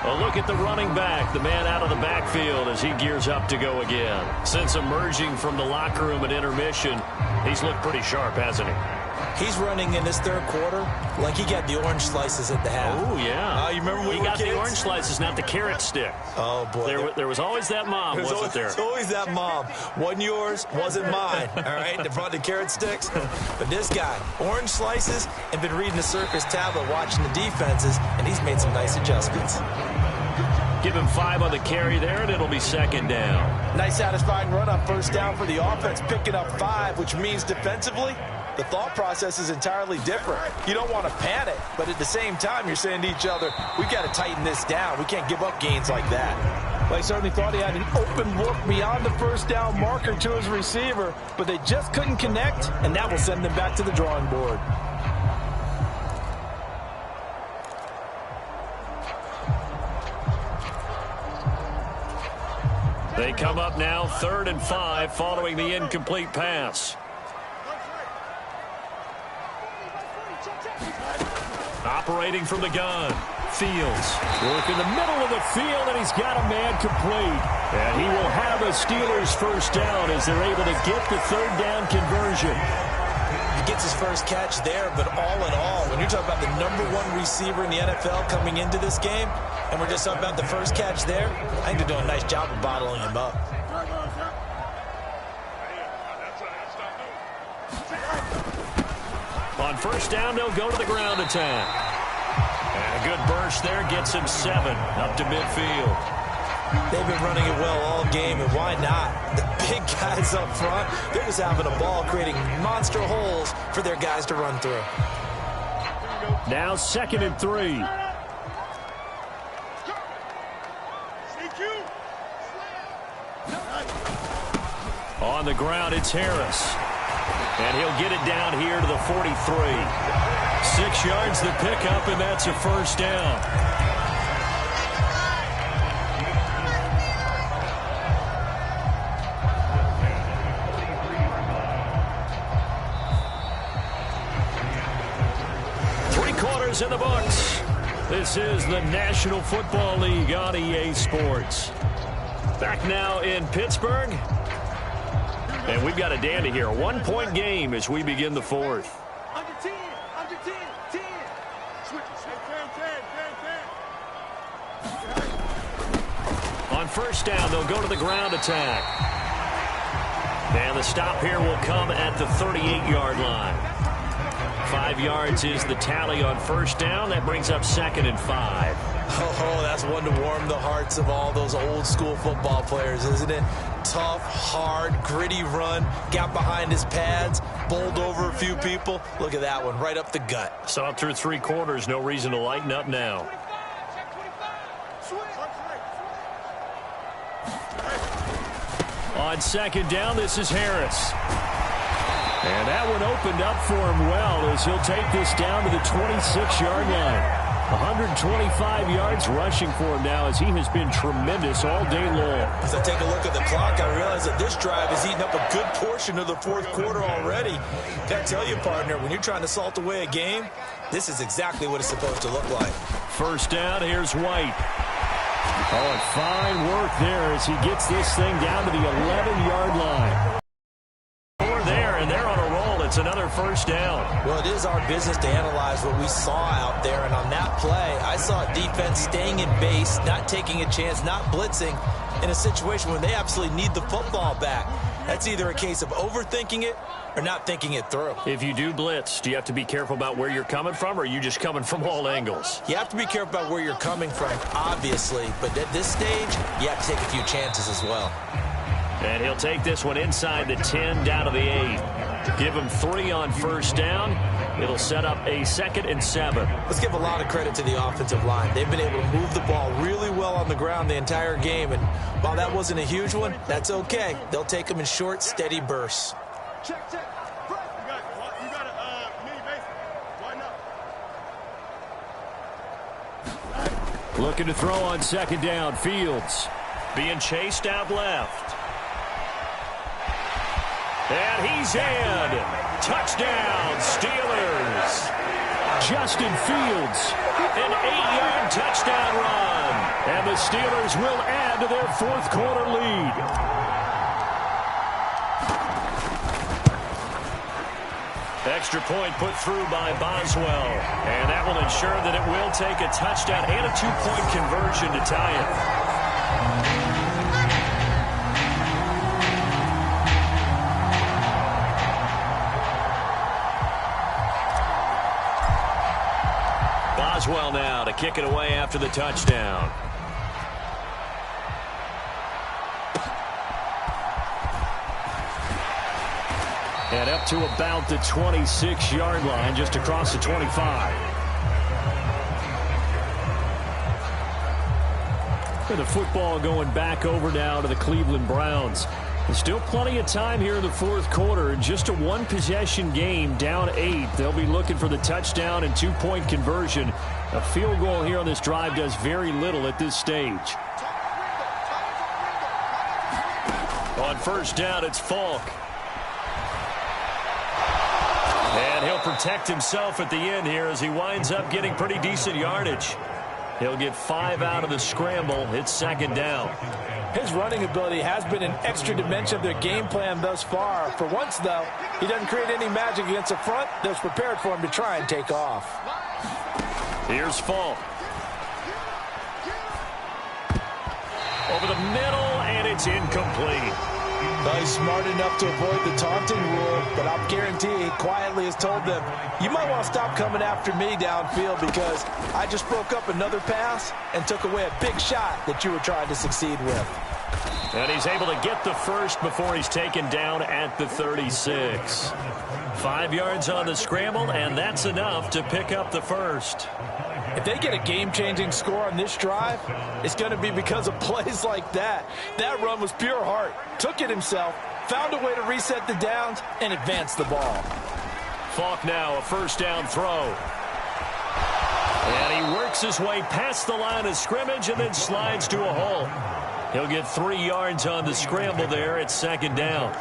A look at the running back, the man out of the backfield as he gears up to go again. Since emerging from the locker room at intermission, he's looked pretty sharp, hasn't he? He's running in this third quarter like he got the orange slices at the half. Oh, yeah. You remember when he got the orange slices, not the carrot stick. Oh, boy. There was always that mom, wasn't there? There's always that mom. Wasn't yours, wasn't mine. All right, they brought the carrot sticks. But this guy, orange slices, and been reading the circus tablet, watching the defenses, and he's made some nice adjustments. Give him 5 on the carry there, and it'll be second down. Nice satisfying run on first down for the offense, picking up 5, which means defensively, the thought process is entirely different. You don't want to panic, but at the same time, you're saying to each other, we've got to tighten this down. We can't give up gains like that. Well, he certainly thought he had an open look beyond the first down marker to his receiver, but they just couldn't connect, and that will send them back to the drawing board. They come up now 3rd and 5 following the incomplete pass. Operating from the gun. Fields. Work in the middle of the field, and he's got a man complete. And he will have a Steelers first down as they're able to get the third down conversion. He gets his first catch there, but all in all, when you're talking about the #1 receiver in the NFL coming into this game, and we're just talking about the first catch there, I think they're doing a nice job of bottling him up. On first down, they'll go to the ground attack. And a good burst there gets him 7 up to midfield. They've been running it well all game, and why not? The big guys up front, they're just having a ball, creating monster holes for their guys to run through. Now 2nd and 3. On the ground, it's Harris. And he'll get it down here to the 43. 6 yards the pickup, and that's a first down. In the books. This is the National Football League on EA Sports. Back now in Pittsburgh. And we've got a dandy here. A 1-point game as we begin the 4th. Under 10. Under 10. 10. Switch it. 10. On first down, they'll go to the ground attack. And the stop here will come at the 38-yard line. 5 yards is the tally on first down. That brings up 2nd and 5. Oh, that's one to warm the hearts of all those old school football players, isn't it? Tough, hard, gritty run. Got behind his pads, bowled over a few people. Look at that one, right up the gut. Saw it through 3 quarters. No reason to lighten up now. On 2nd down, this is Harris. And that one opened up for him well as he'll take this down to the 26-yard line. 125 yards rushing for him now as he has been tremendous all day long. As I take a look at the clock, I realize that this drive has eaten up a good portion of the 4th quarter already. Got to tell you, partner, when you're trying to salt away a game, this is exactly what it's supposed to look like. First down, here's White. Oh, and fine work there as he gets this thing down to the 11-yard line. And they're on a roll. It's another first down. Well, it is our business to analyze what we saw out there. And on that play, I saw defense staying in base, not taking a chance, not blitzing in a situation where they absolutely need the football back. That's either a case of overthinking it or not thinking it through. If you do blitz, do you have to be careful about where you're coming from, or are you just coming from all angles? You have to be careful about where you're coming from, obviously. But at this stage, you have to take a few chances as well. And he'll take this one inside the 10 down to the 8. Give him 3 on first down. It'll set up a 2nd and 7. Let's give a lot of credit to the offensive line. They've been able to move the ball really well on the ground the entire game. And while that wasn't a huge one, that's okay. They'll take them in short, steady bursts. Check. You got a mini base. Why not? Looking to throw on 2nd down. Fields being chased out left. And he's in. Touchdown, Steelers. Justin Fields, an 8-yard touchdown run. And the Steelers will add to their 4th quarter lead. Extra point put through by Boswell. And that will ensure that it will take a touchdown and a 2-point conversion to tie it. Boswell now to kick it away after the touchdown. And up to about the 26-yard line, just across the 25. And the football going back over now to the Cleveland Browns. There's still plenty of time here in the 4th quarter. Just a 1-possession game, down 8. They'll be looking for the touchdown and 2-point conversion. A field goal here on this drive does very little at this stage. On first down, it's Falk. And he'll protect himself at the end here as he winds up getting pretty decent yardage. He'll get 5 out of the scramble. It's 2nd down. His running ability has been an extra dimension of their game plan thus far. For once, though, he doesn't create any magic against the front that's prepared for him to try and take off. Here's Falk. Over the middle, and it's incomplete. Well, he's smart enough to avoid the taunting rule, but I'll guarantee he quietly has told them, you might want to stop coming after me downfield because I just broke up another pass and took away a big shot that you were trying to succeed with. And he's able to get the first before he's taken down at the 36. 5 yards on the scramble, and that's enough to pick up the first. If they get a game-changing score on this drive, it's going to be because of plays like that. That run was pure heart. Took it himself, found a way to reset the downs, and advance the ball. Falk now, a first down throw. And he works his way past the line of scrimmage and then slides to a hole. He'll get 3 yards on the scramble there at second down.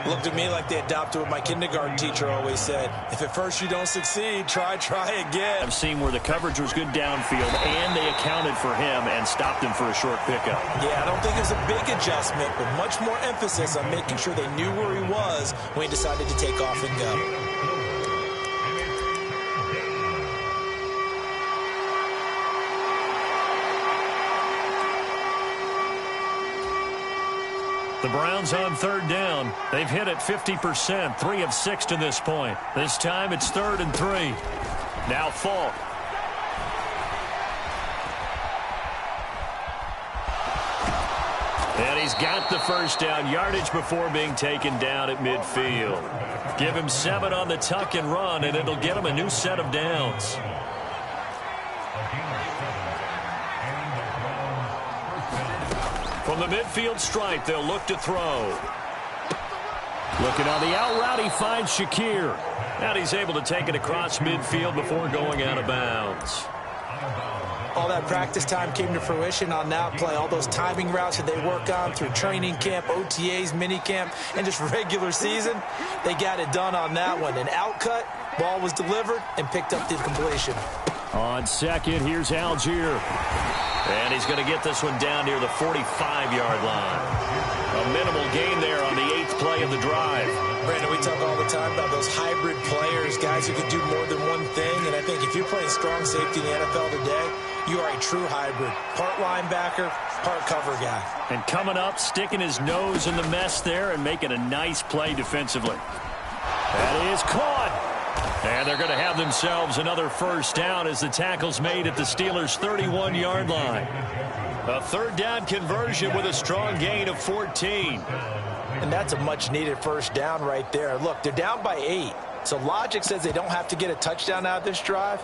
Looked to me like they adopted what my kindergarten teacher always said. If at first you don't succeed, try again. I've seen where the coverage was good downfield, and they accounted for him and stopped him for a short pickup. Yeah, I don't think it was a big adjustment, but much more emphasis on making sure they knew where he was when he decided to take off and go. The Browns on third down. They've hit it 50%, 3 of 6 to this point. This time it's 3rd and 3. Now Falk. And he's got the first down yardage before being taken down at midfield. Give him 7 on the tuck and run, and it'll get him a new set of downs. From the midfield stripe, they'll look to throw. Looking on the out route, he finds Shakir. And he's able to take it across midfield before going out of bounds. All that practice time came to fruition on that play. All those timing routes that they work on through training camp, OTAs, minicamp, and just regular season, they got it done on that one. An out cut, ball was delivered, and picked up the completion. On second, here's Algier. And he's going to get this one down near the 45-yard line. A minimal gain there on the 8th play of the drive. Brandon, we talk all the time about those hybrid players, guys who can do more than one thing. And I think if you're playing strong safety in the NFL today, you are a true hybrid. Part linebacker, part cover guy. And coming up, sticking his nose in the mess there and making a nice play defensively. That is caught. And they're going to have themselves another first down as the tackle's made at the Steelers' 31-yard line. A third down conversion with a strong gain of 14. And that's a much-needed first down right there. Look, they're down by 8. So logic says they don't have to get a touchdown out of this drive.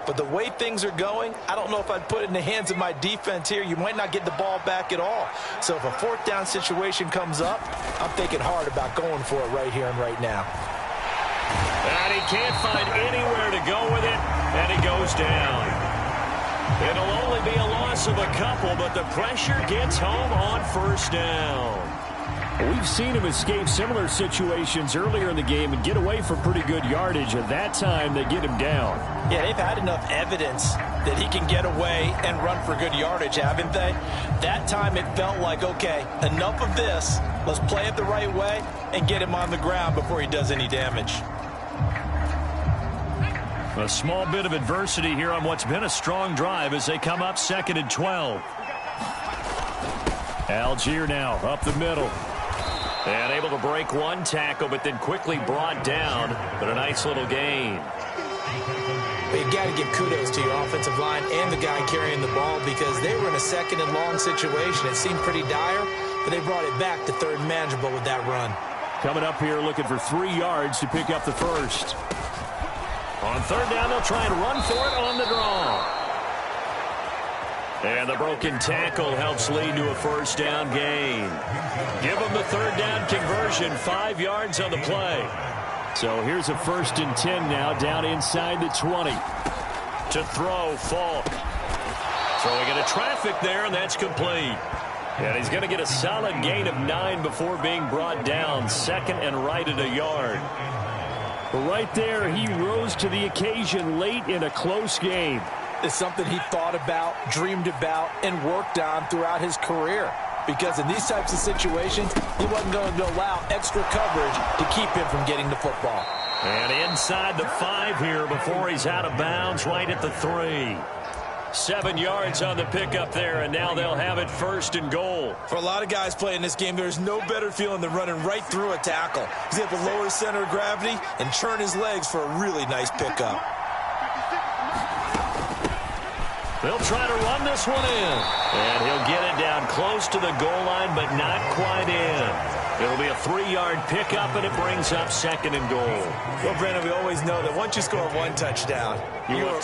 But the way things are going, I don't know if I'd put it in the hands of my defense here. You might not get the ball back at all. So if a fourth down situation comes up, I'm thinking hard about going for it right here and right now. And he can't find anywhere to go with it, and he goes down. It'll only be a loss of a couple, but the pressure gets home on first down. We've seen him escape similar situations earlier in the game and get away for pretty good yardage. At that time, they get him down. Yeah, they've had enough evidence that he can get away and run for good yardage, haven't they? That time it felt like, okay, enough of this. Let's play it the right way and get him on the ground before he does any damage. A small bit of adversity here on what's been a strong drive as they come up 2nd and 12. Algier now up the middle. And able to break one tackle, but then quickly brought down. But a nice little gain. But you got to give kudos to your offensive line and the guy carrying the ball because they were in a 2nd and long situation. It seemed pretty dire, but they brought it back to 3rd and manageable with that run. Coming up here looking for 3 yards to pick up the first. On 3rd down, they'll try and run for it on the draw. And the broken tackle helps lead to a first down gain. Give them the 3rd down conversion, 5 yards on the play. So here's a 1st and 10 now down inside the 20. To throw, Falk. Throwing into traffic there, and that's complete. And he's going to get a solid gain of 9 before being brought down. 2nd and right at a yard. Right there, he rose to the occasion late in a close game. It's something he thought about, dreamed about, and worked on throughout his career. Because in these types of situations, he wasn't going to allow extra coverage to keep him from getting the football. And inside the 5 here before he's out of bounds, right at the 3. 7 yards on the pickup there, and now they'll have it 1st and goal. For a lot of guys playing this game, there's no better feeling than running right through a tackle. He's able to lower his center of gravity and turn his legs for a really nice pickup. They'll try to run this one in. And he'll get it down close to the goal line, but not quite in. It'll be a 3-yard pickup, and it brings up 2nd and goal. Well, Brandon, we always know that once you score 1 touchdown, you're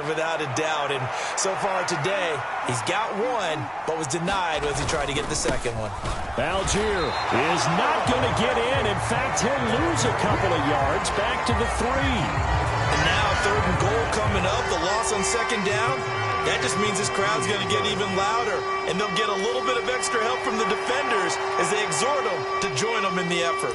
without a doubt. And so far today, he's got 1, but was denied as he tried to get the 2nd one. Algier is not going to get in. In fact, he'll lose a couple of yards back to the 3. And now 3rd and goal coming up. The loss on 2nd down. That just means this crowd's going to get even louder, and they'll get a little bit of extra help from the defenders as they exhort them to join them in the effort.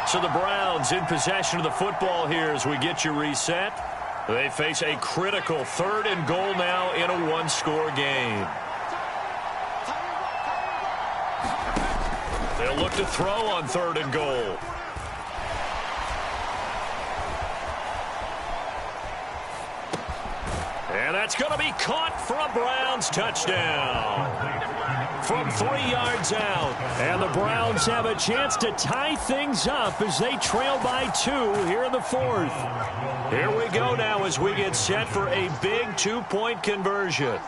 So the Browns in possession of the football here as we get you reset. They face a critical 3rd and goal now in a 1-score game. They'll look to throw on 3rd and goal. And that's going to be caught for a Browns touchdown. From 3 yards out. And the Browns have a chance to tie things up as they trail by 2 here in the 4th. Here we go now as we get set for a big 2-point conversion.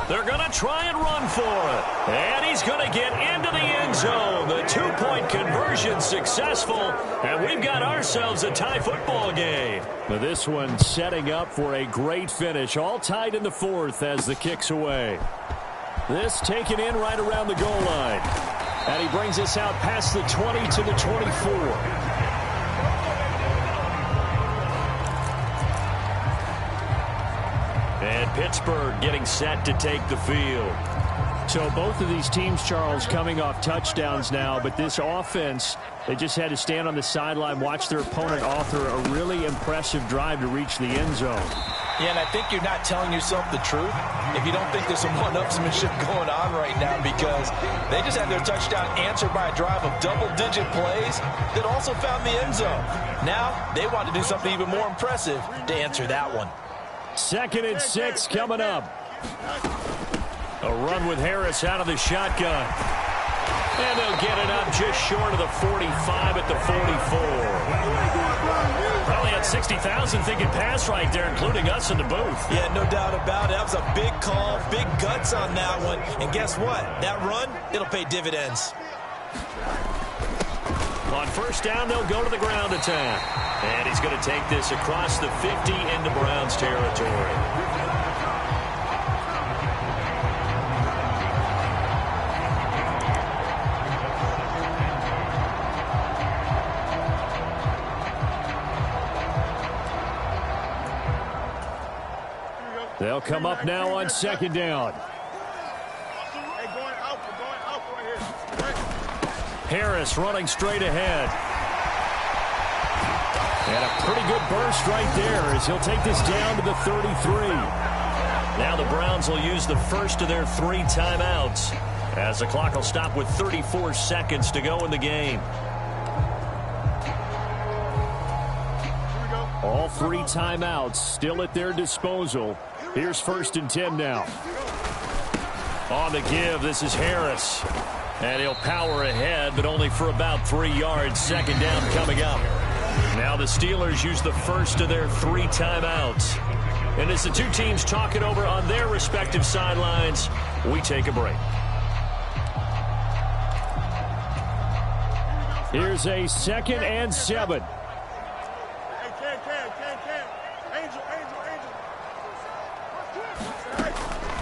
They're going to try and run for it. And he's going to get into the end zone. The 2-point conversion successful. And we've got ourselves a tie football game. Now this one setting up for a great finish. All tied in the 4th as the kick's away. This taken in right around the goal line. And he brings us out past the 20 to the 24. And Pittsburgh getting set to take the field. So both of these teams, Charles, coming off touchdowns now, but this offense, they just had to stand on the sideline, watch their opponent author a really impressive drive to reach the end zone. Yeah, and I think you're not telling yourself the truth if you don't think there's some one-upsmanship going on right now, because they just had their touchdown answered by a drive of double-digit plays that also found the end zone. Now they want to do something even more impressive to answer that one. 2nd and 6 coming up. A run with Harris out of the shotgun. And they'll get it up just short of the 45 at the 44. Probably had 60,000 thinking pass right there, including us in the booth. Yeah, no doubt about it. That was a big call, big guts on that one. And guess what? That run, it'll pay dividends. On 1st down, they'll go to the ground attack. And he's going to take this across the 50 into Browns territory. They'll come up now on 2nd down. Harris running straight ahead. And a pretty good burst right there as he'll take this down to the 33. Now the Browns will use the first of their 3 timeouts as the clock will stop with 34 seconds to go in the game. All 3 timeouts still at their disposal. Here's 1st and 10 now. On the give, this is Harris. And he'll power ahead, but only for about 3 yards. 2nd down coming up. Now the Steelers use the first of their 3 timeouts. And as the 2 teams talk it over on their respective sidelines, we take a break. Here's a 2nd and 7.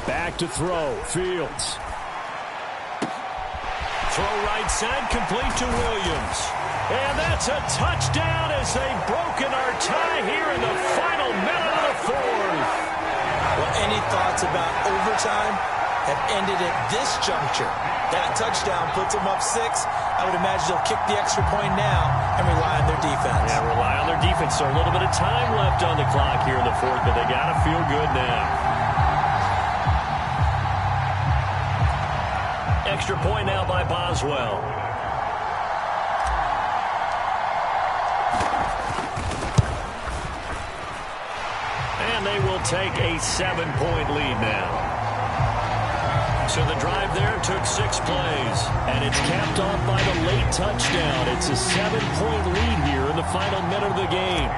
Back to throw. Fields. Throw right side, complete to Williams. And that's a touchdown as they've broken our tie here in the final minute of the 4th. Well, any thoughts about overtime have ended at this juncture. That touchdown puts them up 6. I would imagine they'll kick the extra point now and rely on their defense. Yeah, rely on their defense. So a little bit of time left on the clock here in the 4th, but they got to feel good now. Extra point now by Boswell. And they will take a 7-point lead now. So the drive there took 6 plays, and it's capped off by the late touchdown. It's a 7-point lead here in the final minute of the game.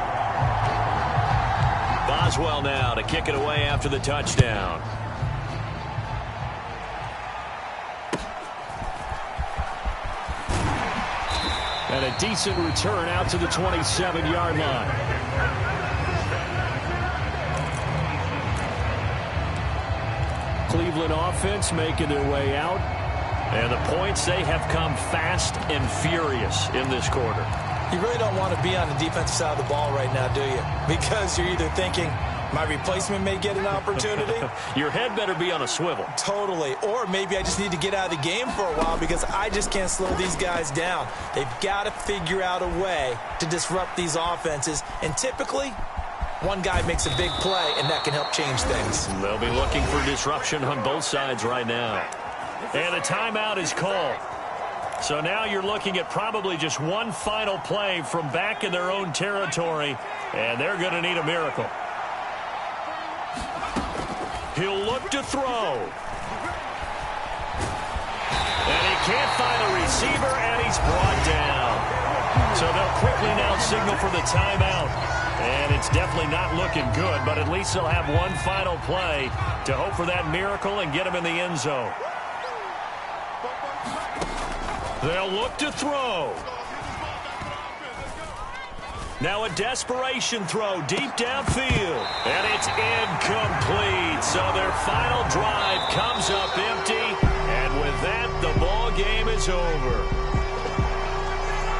Boswell now to kick it away after the touchdown. And a decent return out to the 27-yard line. Cleveland offense making their way out. And the points, they have come fast and furious in this quarter. You really don't want to be on the defensive side of the ball right now, do you? Because you're either thinking, my replacement may get an opportunity. Your head better be on a swivel. Totally. Or maybe I just need to get out of the game for a while because I just can't slow these guys down. They've got to figure out a way to disrupt these offenses. And typically, one guy makes a big play, and that can help change things. They'll be looking for disruption on both sides right now. And the timeout is called. So now you're looking at probably just one final play from back in their own territory, and they're going to need a miracle. He'll look to throw. And he can't find a receiver, and he's brought down. So they'll quickly now signal for the timeout. And it's definitely not looking good, but at least they'll have one final play to hope for that miracle and get him in the end zone. They'll look to throw. Now a desperation throw deep downfield. And it's incomplete. So their final drive comes up empty. And with that, the ball game is over.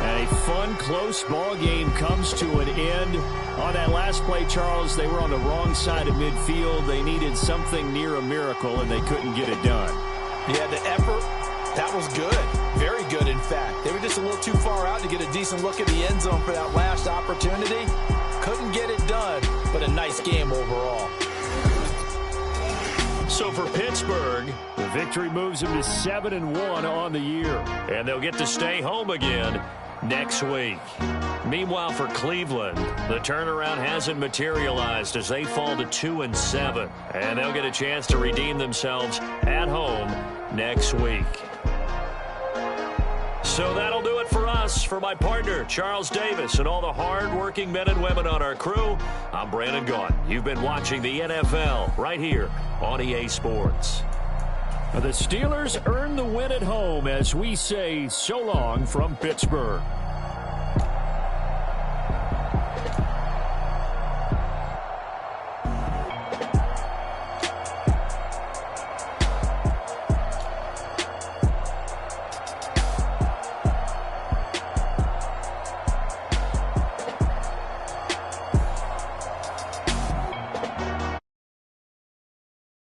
A fun, close ball game comes to an end. On that last play, Charles, they were on the wrong side of midfield. They needed something near a miracle, and they couldn't get it done. Yeah, the effort, that was good. Very good, in fact. They were just a little too far out to get a decent look at the end zone for that last opportunity. Couldn't get it done, but a nice game overall. So for Pittsburgh, the victory moves them to 7-1 on the year. And they'll get to stay home again next week. Meanwhile, for Cleveland, the turnaround hasn't materialized as they fall to 2-7. And they'll get a chance to redeem themselves at home next week. So that'll do it for us. For my partner, Charles Davis, and all the hard-working men and women on our crew, I'm Brandon Gaudin. You've been watching the NFL right here on EA Sports. The Steelers earn the win at home as we say so long from Pittsburgh.